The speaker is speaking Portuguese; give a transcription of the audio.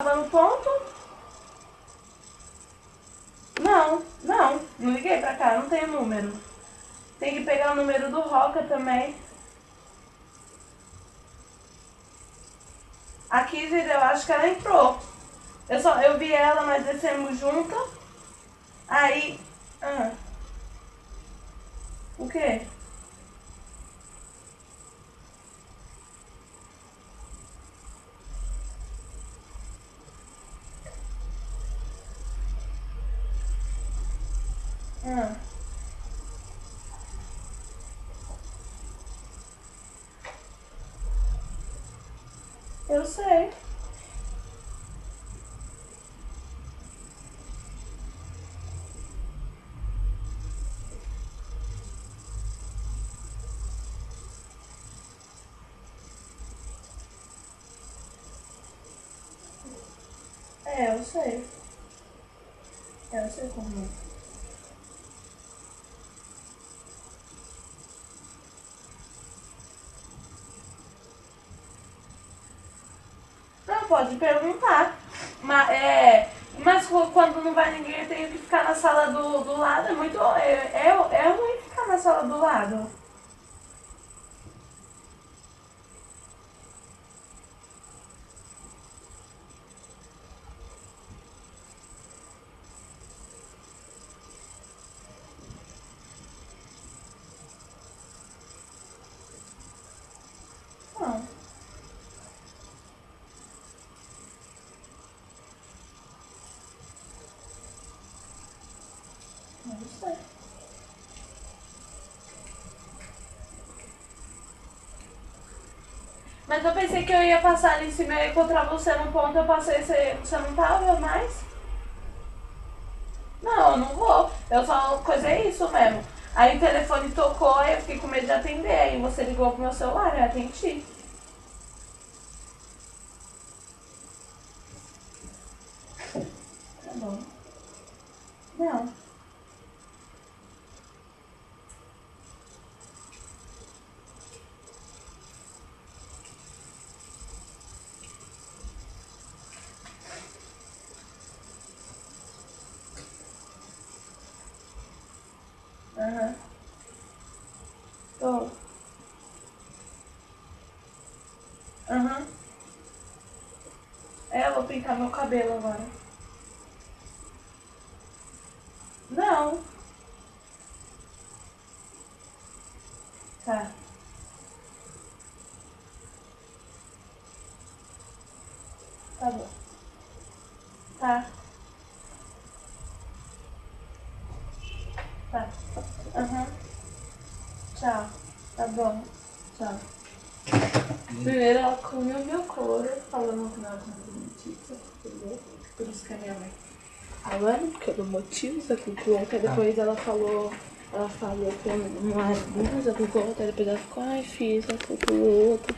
no ponto? Não liguei pra cá, não tem número. Tem que pegar o número do Roca também. A Kizzy, eu acho que ela entrou. Eu vi ela, nós descemos junto. Aí... O quê? Eu sei. Eu sei. Eu sei como é. Não, pode perguntar. Mas quando não vai ninguém, eu tenho que ficar na sala do lado. É muito. É ruim ficar na sala do lado. Não. Não sei. Mas eu pensei que eu ia passar ali em cima e encontrar você no ponto. Eu passei, você não tava mais? Não, eu não vou. Eu só coisei isso mesmo. Aí o telefone tocou, aí eu fiquei com medo de atender. Aí você ligou pro meu celular, eu atendi. Tá bom. Não. Tô. Eu vou pintar meu cabelo agora. Não. Tá. Tá bom. Tá. Tá. Tchau. Tá bom. Tchau. Primeiro ela comeu meu couro, falando que não era notícia, entendeu? Por isso que a minha mãe falando, porque eu dou motivos aqui pro outro, aí depois ela falou que eu não era blusa pro outro, aí depois ela ficou, ai fiz aquilo pro outro.